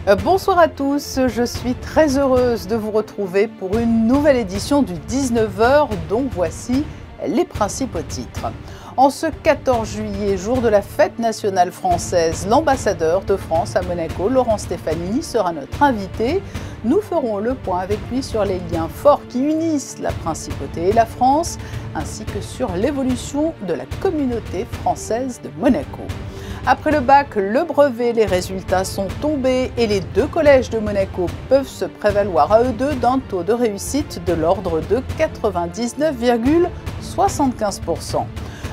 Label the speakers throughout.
Speaker 1: Bonsoir à tous, je suis très heureuse de vous retrouver pour une nouvelle édition du 19h dont voici les principaux titres. En ce 14 juillet, jour de la fête nationale française, l'ambassadeur de France à Monaco, Laurent Stefanini, sera notre invité. Nous ferons le point avec lui sur les liens forts qui unissent la principauté et la France, ainsi que sur l'évolution de la communauté française de Monaco. Après le bac, le brevet, les résultats sont tombés et les deux collèges de Monaco peuvent se prévaloir à eux deux d'un taux de réussite de l'ordre de 99,75%.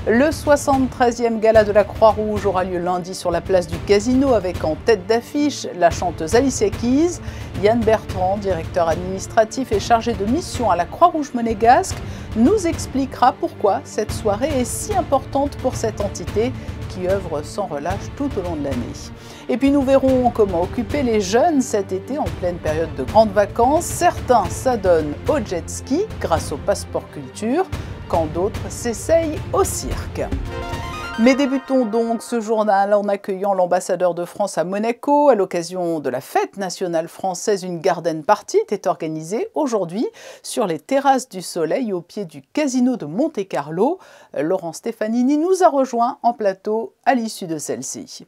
Speaker 1: Le 73e gala de la Croix-Rouge aura lieu lundi sur la place du Casino avec en tête d'affiche la chanteuse Alicia Keys. Yann Bertrand, directeur administratif et chargé de mission à la Croix-Rouge monégasque, nous expliquera pourquoi cette soirée est si importante pour cette entité qui œuvre sans relâche tout au long de l'année. Et puis nous verrons comment occuper les jeunes cet été en pleine période de grandes vacances. Certains s'adonnent au jet ski grâce au passeport culture, quand d'autres s'essayent au cirque. Mais débutons donc ce journal en accueillant l'ambassadeur de France à Monaco. À l'occasion de la fête nationale française, une garden party est organisée aujourd'hui sur les terrasses du Soleil au pied du Casino de Monte-Carlo. Laurent Stefanini nous a rejoint en plateau à l'issue de celle-ci.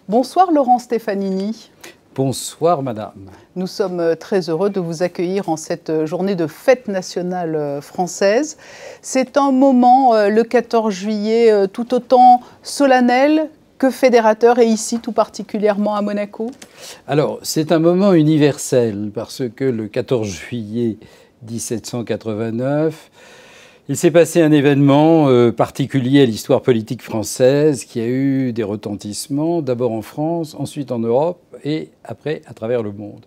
Speaker 1: Bonsoir Laurent Stefanini.
Speaker 2: Bonsoir madame.
Speaker 1: Nous sommes très heureux de vous accueillir en cette journée de fête nationale française. C'est un moment, le 14 juillet, tout autant solennel que fédérateur et ici tout particulièrement à Monaco.
Speaker 2: Alors c'est un moment universel parce que le 14 juillet 1789, il s'est passé un événement particulier à l'histoire politique française qui a eu des retentissements, d'abord en France, ensuite en Europe et après à travers le monde.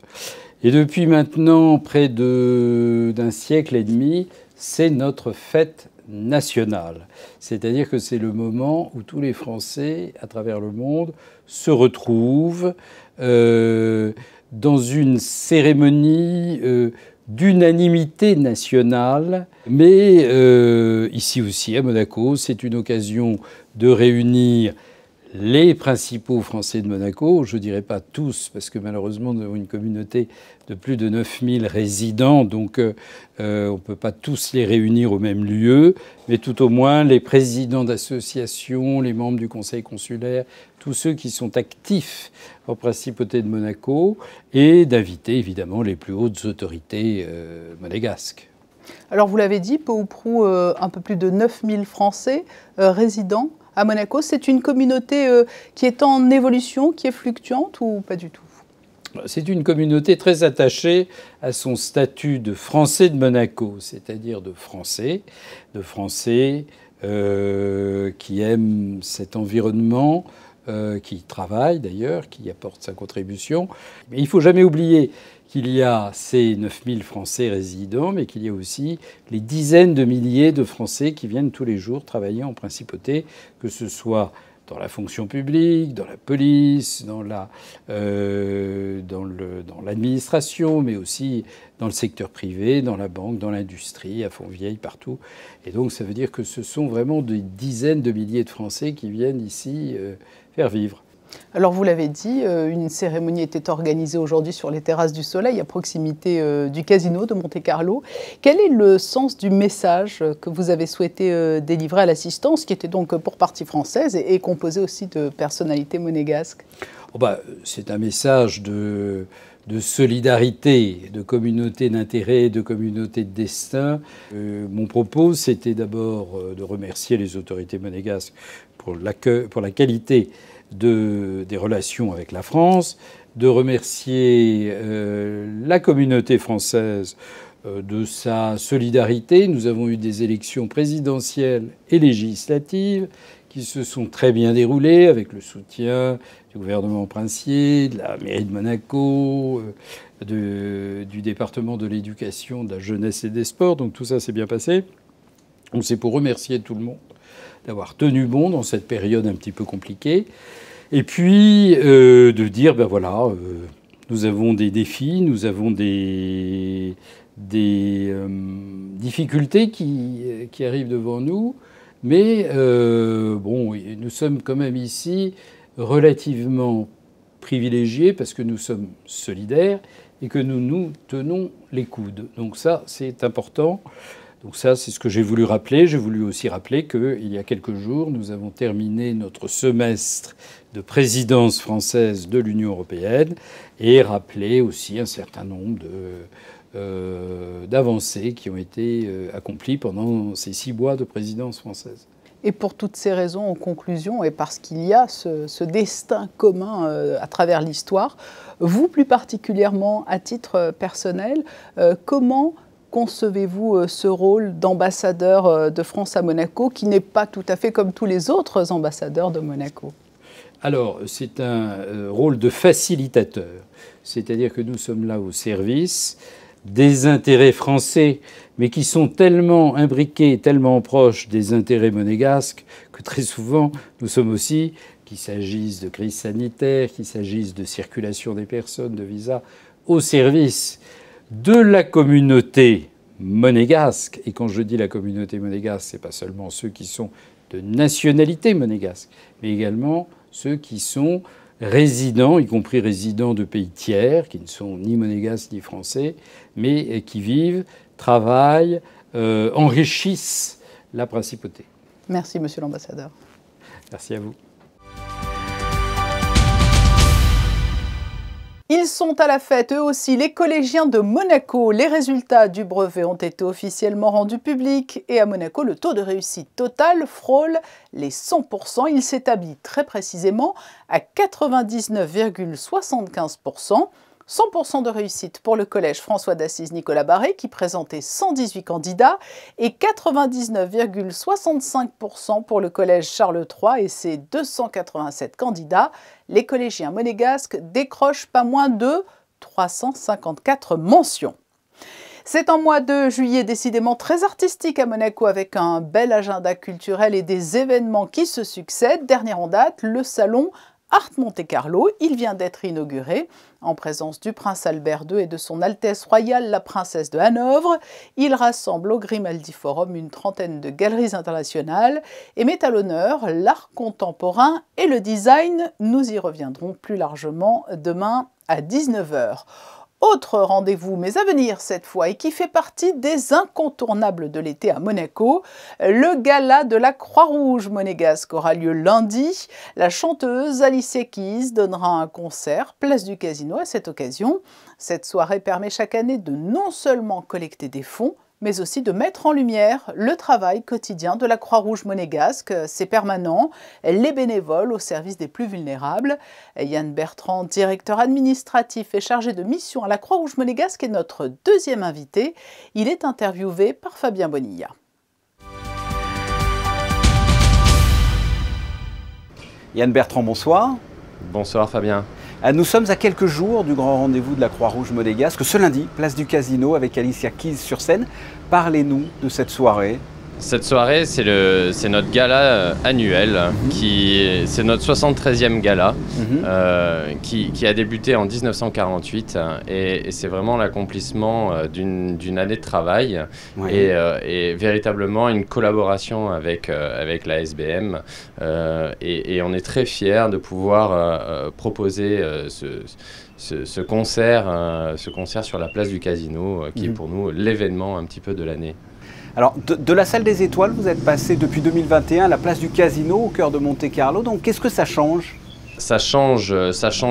Speaker 2: Et depuis maintenant près d'un siècle et demi, c'est notre fête nationale. C'est-à-dire que c'est le moment où tous les Français à travers le monde se retrouvent dans une cérémonie d'unanimité nationale, mais ici aussi à Monaco, c'est une occasion de réunir les principaux Français de Monaco, je ne dirais pas tous, parce que malheureusement nous avons une communauté de plus de 9000 résidents, donc on ne peut pas tous les réunir au même lieu, mais tout au moins les présidents d'associations, les membres du conseil consulaire, tous ceux qui sont actifs en principauté de Monaco, et d'inviter évidemment les plus hautes autorités monégasques.
Speaker 1: Alors vous l'avez dit, peu ou prou un peu plus de 9000 Français résidents à Monaco. C'est une communauté qui est en évolution, qui est fluctuante ou pas du tout?
Speaker 2: C'est une communauté très attachée à son statut de Français de Monaco, c'est-à-dire de Français qui aiment cet environnement, qui travaillent d'ailleurs, qui apportent sa contribution. Mais il ne faut jamais oublier qu'il y a ces 9000 Français résidents, mais qu'il y a aussi les dizaines de milliers de Français qui viennent tous les jours travailler en principauté, que ce soit dans la fonction publique, dans la police, dans l'administration, mais aussi dans le secteur privé, dans la banque, dans l'industrie, à Fontvieille, partout. Et donc ça veut dire que ce sont vraiment des dizaines de milliers de Français qui viennent ici faire vivre.
Speaker 1: Alors vous l'avez dit, une cérémonie était organisée aujourd'hui sur les terrasses du Soleil à proximité du Casino de Monte-Carlo. Quel est le sens du message que vous avez souhaité délivrer à l'assistance, qui était donc pour partie française et composée aussi de personnalités monégasques?
Speaker 2: C'est un message de solidarité, de communauté d'intérêt, de communauté de destin. Mon propos, c'était d'abord de remercier les autorités monégasques pour la qualité des relations avec la France, de remercier la communauté française de sa solidarité. Nous avons eu des élections présidentielles et législatives qui se sont très bien déroulées avec le soutien du gouvernement princier, de la mairie de Monaco, du département de l'éducation, de la jeunesse et des sports. Donc tout ça s'est bien passé. Donc c'est pour remercier tout le monde d'avoir tenu bon dans cette période un petit peu compliquée. Et puis de dire, nous avons des défis, nous avons des difficultés qui arrivent devant nous. Mais nous nous sommes quand même ici relativement privilégiés parce que nous sommes solidaires et que nous nous tenons les coudes. Donc ça, c'est important. Donc ça, c'est ce que j'ai voulu rappeler. J'ai voulu aussi rappeler qu'il y a quelques jours, nous avons terminé notre semestre de présidence française de l'Union européenne et rappeler aussi un certain nombre d'avancées qui ont été accomplies pendant ces 6 mois de présidence française.
Speaker 1: Et pour toutes ces raisons, en conclusion, et parce qu'il y a ce destin commun à travers l'histoire, vous plus particulièrement à titre personnel, comment concevez-vous ce rôle d'ambassadeur de France à Monaco, qui n'est pas tout à fait comme tous les autres ambassadeurs de Monaco?
Speaker 2: Alors, c'est un rôle de facilitateur, c'est-à-dire que nous sommes là au service des intérêts français, mais qui sont tellement imbriqués, tellement proches des intérêts monégasques, que très souvent, nous sommes aussi, qu'il s'agisse de crise sanitaire, qu'il s'agisse de circulation des personnes, de visas, au service de la communauté monégasque. Et quand je dis la communauté monégasque, ce n'est pas seulement ceux qui sont de nationalité monégasque, mais également ceux qui sont résidents, y compris résidents de pays tiers, qui ne sont ni monégasques ni français, mais qui vivent, travaillent, enrichissent la principauté.
Speaker 1: Merci, monsieur l'ambassadeur.
Speaker 2: Merci à vous.
Speaker 1: Ils sont à la fête, eux aussi, les collégiens de Monaco. Les résultats du brevet ont été officiellement rendus publics et à Monaco, le taux de réussite total frôle les 100%. Il s'établit très précisément à 99,75%. 100% de réussite pour le collège François d'Assise Nicolas Barré qui présentait 118 candidats et 99,65% pour le collège Charles III et ses 287 candidats. Les collégiens monégasques décrochent pas moins de 354 mentions. C'est un mois de juillet décidément très artistique à Monaco avec un bel agenda culturel et des événements qui se succèdent. Dernier en date, le salon Art Monte-Carlo. Il vient d'être inauguré en présence du prince Albert II et de son Altesse royale la princesse de Hanovre. Il rassemble au Grimaldi Forum une trentaine de galeries internationales et met à l'honneur l'art contemporain et le design. Nous y reviendrons plus largement demain à 19 h. Autre rendez-vous, mais à venir cette fois, et qui fait partie des incontournables de l'été à Monaco, le gala de la Croix-Rouge monégasque aura lieu lundi. La chanteuse Alicia Keys donnera un concert, place du Casino, à cette occasion. Cette soirée permet chaque année de non seulement collecter des fonds, mais aussi de mettre en lumière le travail quotidien de la Croix-Rouge monégasque, ses permanents, les bénévoles au service des plus vulnérables. Yann Bertrand, directeur administratif et chargé de mission à la Croix-Rouge monégasque, est notre deuxième invité. Il est interviewé par Fabien Bonilla.
Speaker 3: Yann Bertrand, bonsoir.
Speaker 4: Bonsoir Fabien.
Speaker 3: Nous sommes à quelques jours du grand rendez-vous de la Croix-Rouge monégasque, ce lundi, place du Casino, avec Alicia Keys sur scène. Parlez-nous de cette soirée.
Speaker 4: Cette soirée, c'est notre gala annuel, c'est notre 73e gala, qui a débuté en 1948, et c'est vraiment l'accomplissement d'une année de travail, oui. et véritablement une collaboration avec la SBM, et on est très fiers de pouvoir proposer ce concert sur la place du Casino, qui est pour nous l'événement un petit peu de l'année.
Speaker 3: Alors, de la salle des étoiles, vous êtes passé depuis 2021 à la place du Casino, au cœur de Monte-Carlo. Donc, qu'est-ce que ça change ?
Speaker 4: Ça change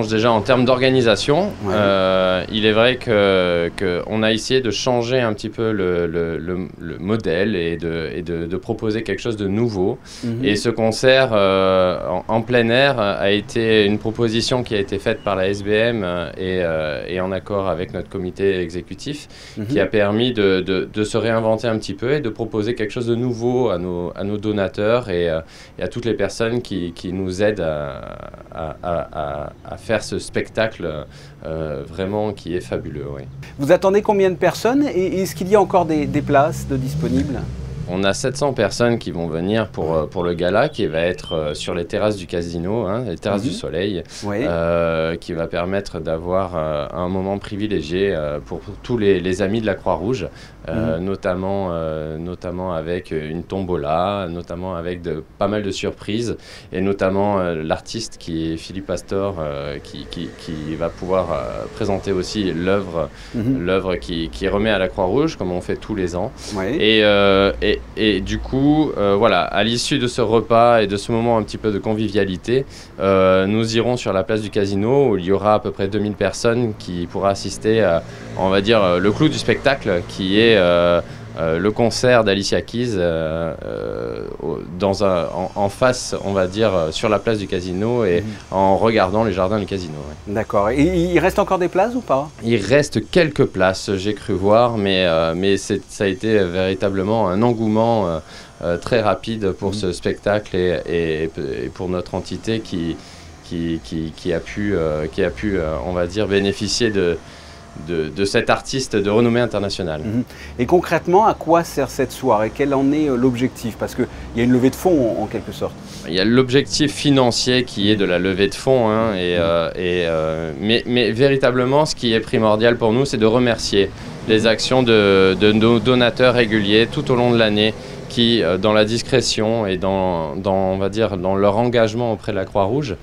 Speaker 4: déjà en termes d'organisation. Ouais. Il est vrai qu'on a essayé de changer un petit peu le modèle et de proposer quelque chose de nouveau. Et ce concert en plein air a été une proposition qui a été faite par la SBM et en accord avec notre comité exécutif, qui a permis de se réinventer un petit peu et de proposer quelque chose de nouveau à nos donateurs et à toutes les personnes qui nous aident à faire ce spectacle vraiment qui est fabuleux. Oui.
Speaker 3: Vous attendez combien de personnes et est-ce qu'il y a encore des places disponibles ?
Speaker 4: On a 700 personnes qui vont venir pour le gala qui va être sur les terrasses du casino, hein, les terrasses du Soleil, qui va permettre d'avoir un moment privilégié pour tous les amis de la Croix-Rouge, notamment avec une tombola, notamment avec pas mal de surprises, et notamment l'artiste qui est Philippe Astor qui va pouvoir présenter aussi l'œuvre qui remet à la Croix-Rouge, comme on fait tous les ans. Et du coup, voilà, à l'issue de ce repas et de ce moment un petit peu de convivialité, nous irons sur la place du Casino où il y aura à peu près 2000 personnes qui pourront assister à, on va dire, le clou du spectacle qui est le concert d'Alicia Keys en face, on va dire, sur la place du Casino et en regardant les jardins du Casino. Ouais.
Speaker 3: D'accord. Et il reste encore des places ou pas?
Speaker 4: Il reste quelques places, j'ai cru voir, mais ça a été véritablement un engouement très rapide pour ce spectacle et pour notre entité qui a pu, on va dire, bénéficier de cet artiste de renommée internationale.
Speaker 3: Et concrètement, à quoi sert cette soirée? Quel en est l'objectif? Parce qu'il y a une levée de fonds en quelque sorte.
Speaker 4: Il y a l'objectif financier qui est de la levée de fonds, hein, mais véritablement, ce qui est primordial pour nous, c'est de remercier les actions de nos donateurs réguliers tout au long de l'année qui, dans la discrétion et on va dire, dans leur engagement auprès de la Croix-Rouge,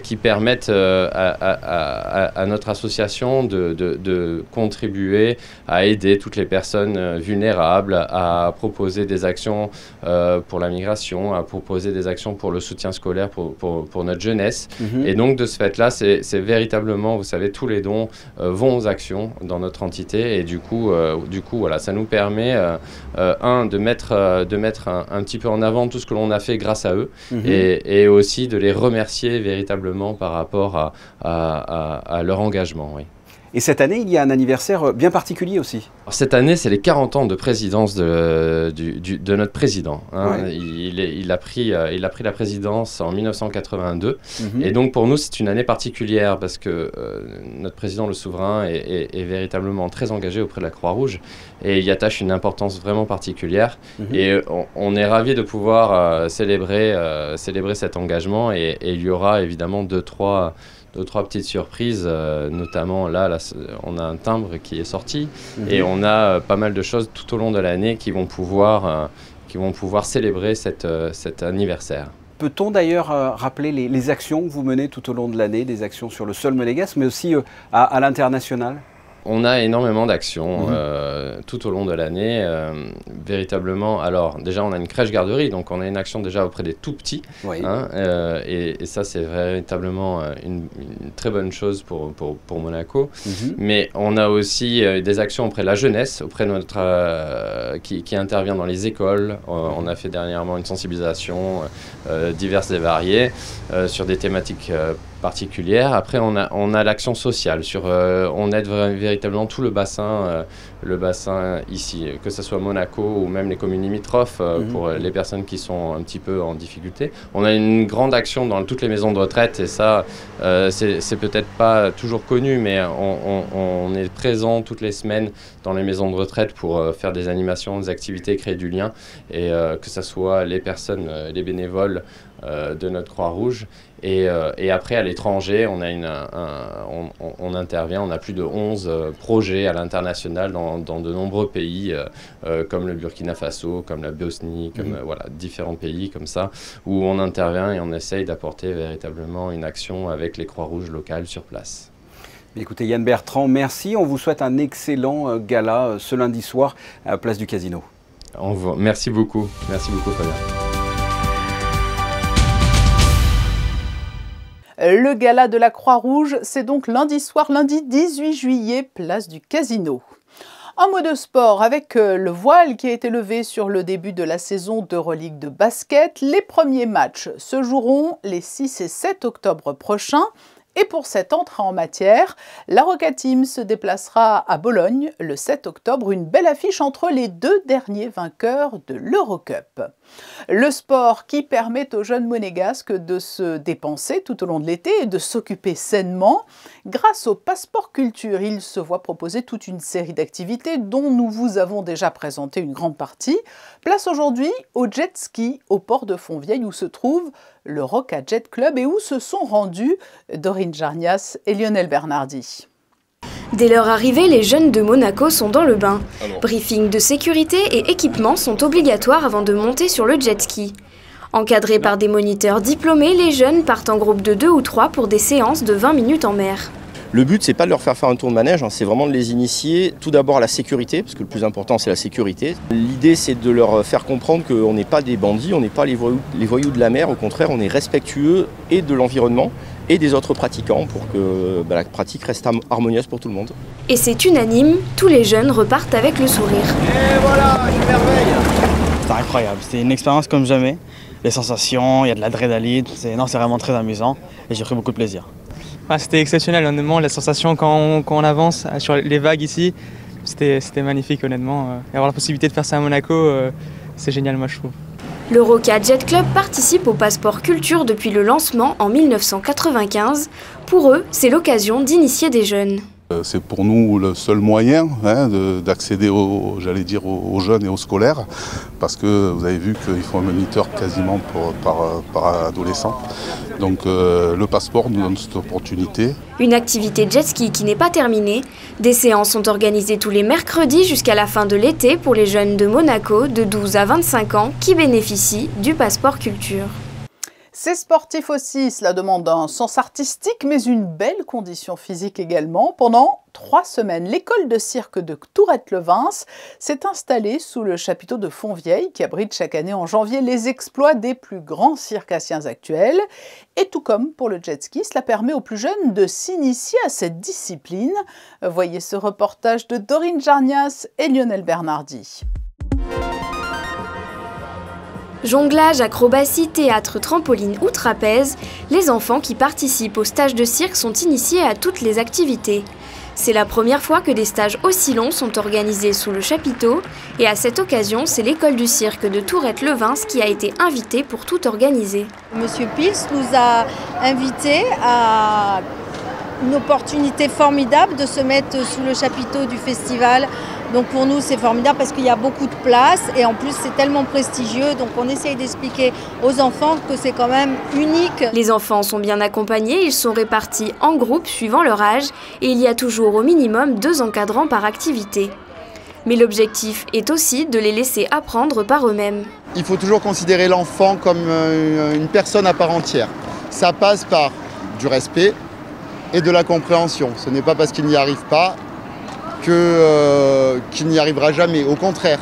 Speaker 4: qui permettent à notre association de contribuer à aider toutes les personnes vulnérables, à proposer des actions pour la migration, à proposer des actions pour le soutien scolaire pour notre jeunesse. Et donc, de ce fait-là, c'est véritablement, vous savez, tous les dons vont aux actions dans notre entité. Et du coup voilà, ça nous permet, de mettre un petit peu en avant tout ce que l'on a fait grâce à eux et aussi de les remercier véritablement par rapport à leur engagement. Oui.
Speaker 3: Et cette année, il y a un anniversaire bien particulier aussi.
Speaker 4: Alors, cette année, c'est les 40 ans de présidence de notre président. Hein. Il a pris la présidence en 1982. Et donc, pour nous, c'est une année particulière parce que notre président, le souverain, est véritablement très engagé auprès de la Croix-Rouge et il y attache une importance vraiment particulière. Et on est ravis de pouvoir célébrer cet engagement et il y aura évidemment deux, trois petites surprises, notamment là, on a un timbre qui est sorti et on a pas mal de choses tout au long de l'année qui vont pouvoir célébrer cet anniversaire.
Speaker 3: Peut-on d'ailleurs rappeler les actions que vous menez tout au long de l'année, des actions sur le sol monégasque, mais aussi à l'international?
Speaker 4: On a énormément d'actions tout au long de l'année, véritablement. Alors déjà, on a une crèche-garderie, donc on a une action déjà auprès des tout-petits. Hein, et ça, c'est véritablement une très bonne chose pour Monaco. Mais on a aussi des actions auprès de la jeunesse, auprès de notre qui intervient dans les écoles. On a fait dernièrement une sensibilisation diverses et variées sur des thématiques particulière. Après, on a l'action sociale. On aide véritablement tout le bassin ici, que ce soit Monaco ou même les communes limitrophes pour les personnes qui sont un petit peu en difficulté. On a une grande action dans toutes les maisons de retraite et ça, c'est peut-être pas toujours connu, mais on est présent toutes les semaines dans les maisons de retraite pour faire des animations, des activités, créer du lien et que ce soit les personnes, les bénévoles de notre Croix-Rouge. Et après, à l'étranger, on intervient, on a plus de 11 projets à l'international dans de nombreux pays, comme le Burkina Faso, comme la Bosnie, comme voilà, différents pays comme ça, où on intervient et on essaye d'apporter véritablement une action avec les Croix-Rouges locales sur place.
Speaker 3: Écoutez, Yann Bertrand, merci. On vous souhaite un excellent gala ce lundi soir à la place du Casino.
Speaker 4: Merci beaucoup. Merci beaucoup, Fabien.
Speaker 1: Le gala de la Croix-Rouge, c'est donc lundi soir, lundi 18 juillet, place du Casino. En mot de sport, avec le voile qui a été levé sur le début de la saison d'Euroleague de basket, les premiers matchs se joueront les 6 et 7 octobre prochains. Et pour cette entrée en matière, la Roca Team se déplacera à Bologne le 7 octobre, une belle affiche entre les deux derniers vainqueurs de l'Eurocup. Le sport qui permet aux jeunes monégasques de se dépenser tout au long de l'été et de s'occuper sainement. Grâce au passeport culture, ils se voient proposer toute une série d'activités dont nous vous avons déjà présenté une grande partie. Place aujourd'hui au jet ski au port de Fontvieille où se trouve le Roca Jet Club et où se sont rendus Dorine Jarnias et Lionel Bernardi.
Speaker 5: Dès leur arrivée, les jeunes de Monaco sont dans le bain. Briefing de sécurité et équipement sont obligatoires avant de monter sur le jet ski. Encadrés par des moniteurs diplômés, les jeunes partent en groupe de 2 ou 3 pour des séances de 20 minutes en mer.
Speaker 6: Le but, c'est pas de leur faire un tour de manège, c'est vraiment de les initier tout d'abord à la sécurité, parce que le plus important, c'est la sécurité. L'idée, c'est de leur faire comprendre qu'on n'est pas des bandits, on n'est pas les voyous de la mer, au contraire, on est respectueux et de l'environnement et des autres pratiquants pour que la pratique reste harmonieuse pour tout le monde.
Speaker 5: Et c'est unanime, tous les jeunes repartent avec le sourire.
Speaker 7: Et voilà, une merveille!
Speaker 8: C'était incroyable, c'était une expérience comme jamais. Les sensations, il y a de l'adrénaline, c'est vraiment très amusant et j'ai pris beaucoup de plaisir.
Speaker 9: C'était exceptionnel, honnêtement, la sensation quand on avance sur les vagues ici, c'était magnifique, honnêtement. Et avoir la possibilité de faire ça à Monaco, c'est génial, moi, je trouve.
Speaker 5: Le Roca Jet Club participe au passeport culture depuis le lancement en 1995. Pour eux, c'est l'occasion d'initier des jeunes.
Speaker 10: C'est pour nous le seul moyen d'accéder aux jeunes et aux scolaires, parce que vous avez vu qu'il faut un moniteur quasiment par adolescent. Donc le passeport nous donne cette opportunité.
Speaker 5: Une activité jet ski qui n'est pas terminée. Des séances sont organisées tous les mercredis jusqu'à la fin de l'été pour les jeunes de Monaco de 12 à 25 ans qui bénéficient du passeport culture.
Speaker 1: Ces sportifs aussi, cela demande un sens artistique, mais une belle condition physique également. Pendant 3 semaines, l'école de cirque de Tourette-le-Vins s'est installée sous le chapiteau de Fontvieille, qui abrite chaque année en janvier les exploits des plus grands circassiens actuels. Et tout comme pour le jet ski, cela permet aux plus jeunes de s'initier à cette discipline. Voyez ce reportage de Dorine Jarnias et Lionel Bernardi.
Speaker 5: Jonglage, acrobatie, théâtre, trampoline ou trapèze, les enfants qui participent aux stages de cirque sont initiés à toutes les activités. C'est la première fois que des stages aussi longs sont organisés sous le chapiteau et à cette occasion, c'est l'école du cirque de Tourette-le-Vins qui a été invitée pour tout organiser.
Speaker 11: Monsieur Pils nous a invités à une opportunité formidable de se mettre sous le chapiteau du festival. Donc pour nous c'est formidable parce qu'il y a beaucoup de place et en plus c'est tellement prestigieux, donc on essaye d'expliquer aux enfants que c'est quand même unique.
Speaker 5: Les enfants sont bien accompagnés, ils sont répartis en groupes suivant leur âge et il y a toujours au minimum 2 encadrants par activité. Mais l'objectif est aussi de les laisser apprendre par eux-mêmes.
Speaker 12: Il faut toujours considérer l'enfant comme une personne à part entière. Ça passe par du respect et de la compréhension. Ce n'est pas parce qu'il n'y arrive pas qu'il n'y arrivera jamais. Au contraire,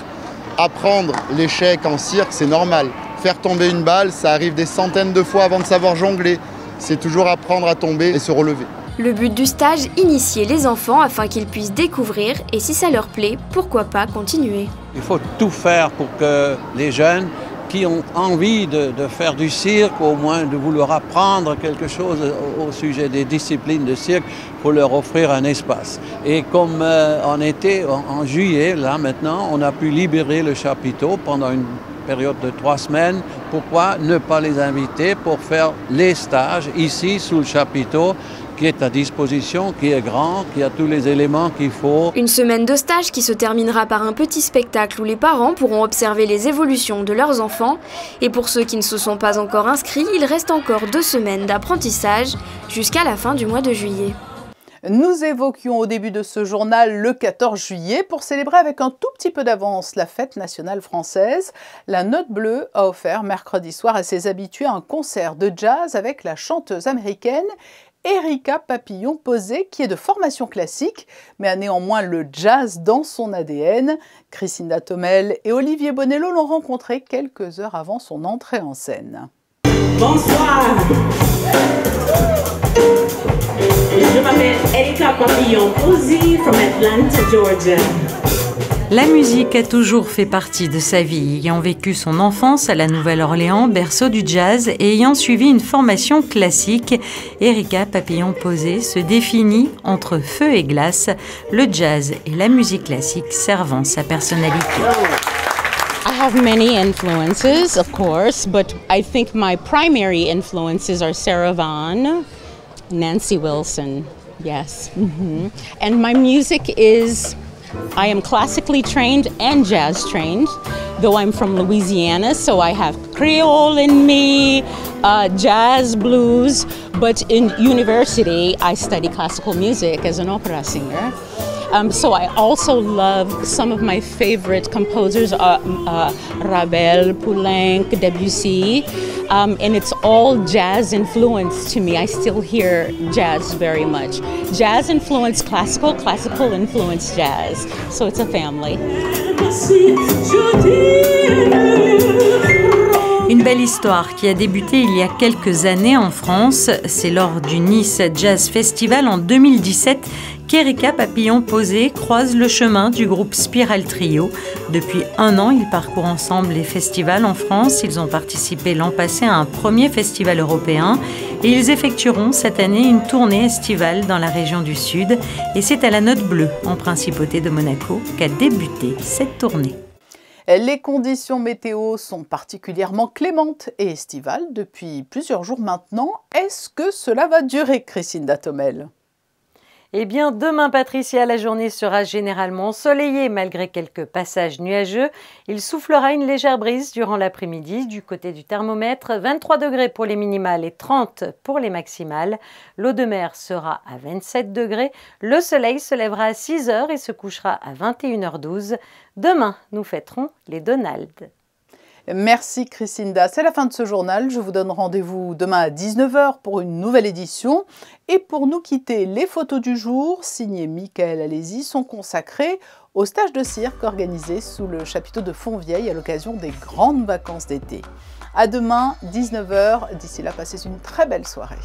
Speaker 12: apprendre l'échec en cirque, c'est normal. Faire tomber une balle, ça arrive des centaines de fois avant de savoir jongler. C'est toujours apprendre à tomber et se relever.
Speaker 5: Le but du stage, initier les enfants afin qu'ils puissent découvrir et si ça leur plaît, pourquoi pas continuer.
Speaker 7: Il faut tout faire pour que les jeunes qui ont envie de faire du cirque, au moins de vouloir apprendre quelque chose au sujet des disciplines de cirque, pour leur offrir un espace. Et comme en été, en juillet, là maintenant, on a pu libérer le chapiteau pendant une période de 3 semaines. Pourquoi ne pas les inviter pour faire les stages ici sous le chapiteau qui est à disposition, qui est grand, qui a tous les éléments qu'il faut.
Speaker 5: Une semaine de stage qui se terminera par un petit spectacle où les parents pourront observer les évolutions de leurs enfants. Et pour ceux qui ne se sont pas encore inscrits, il reste encore 2 semaines d'apprentissage jusqu'à la fin du mois de juillet.
Speaker 1: Nous évoquions au début de ce journal le 14 juillet pour célébrer avec un tout petit peu d'avance la fête nationale française. La Note Bleue a offert mercredi soir à ses habitués un concert de jazz avec la chanteuse américaine Erika Papillon-Posé, qui est de formation classique, mais a néanmoins le jazz dans son ADN. Christina Thomel et Olivier Bonello l'ont rencontrée quelques heures avant son entrée en scène.
Speaker 13: Bonsoir. Je m'appelle Erika Papillon-Posé from Atlanta, Georgia.
Speaker 14: La musique a toujours fait partie de sa vie. Ayant vécu son enfance à la Nouvelle-Orléans, berceau du jazz, et ayant suivi une formation classique, Erika Papillon-Posé se définit entre feu et glace, le jazz et la musique classique servant sa personnalité.
Speaker 15: I have many influences, of course, but I think my primary influences are Sarah Vaughan, Nancy Wilson, yes. And my music is, I am classically trained and jazz trained, though I'm from Louisiana, so I have Creole in me, jazz, blues, but in university I study classical music as an opera singer. So I also love some of my favorite composers, Ravel, Poulenc, Debussy, and it's all jazz influenced to me. I still hear jazz very much. Jazz influenced classical, classical influenced jazz. So it's a family.
Speaker 14: Une belle histoire qui a débuté il y a quelques années en France. C'est lors du Nice Jazz Festival en 2017 qu'Erika Papillon-Posé croise le chemin du groupe Spiral Trio. Depuis 1 an, ils parcourent ensemble les festivals en France. Ils ont participé l'an passé à un premier festival européen et ils effectueront cette année une tournée estivale dans la région du Sud. Et c'est à la Note Bleue, en Principauté de Monaco, qu'a débuté cette tournée.
Speaker 1: Les conditions météo sont particulièrement clémentes et estivales depuis plusieurs jours maintenant. Est-ce que cela va durer, Christine Datomel ?
Speaker 14: Eh bien, demain, Patricia, la journée sera généralement ensoleillée malgré quelques passages nuageux. Il soufflera une légère brise durant l'après-midi. Du côté du thermomètre, 23 degrés pour les minimales et 30 pour les maximales. L'eau de mer sera à 27 degrés. Le soleil se lèvera à 6 h et se couchera à 21h12. Demain, nous fêterons les Donald.
Speaker 1: Merci Christinda, c'est la fin de ce journal. Je vous donne rendez-vous demain à 19 h pour une nouvelle édition. Et pour nous quitter, les photos du jour, signées Michael Alési, sont consacrées au stage de cirque organisé sous le chapiteau de Fontvieille à l'occasion des grandes vacances d'été. À demain, 19 h. D'ici là, passez une très belle soirée.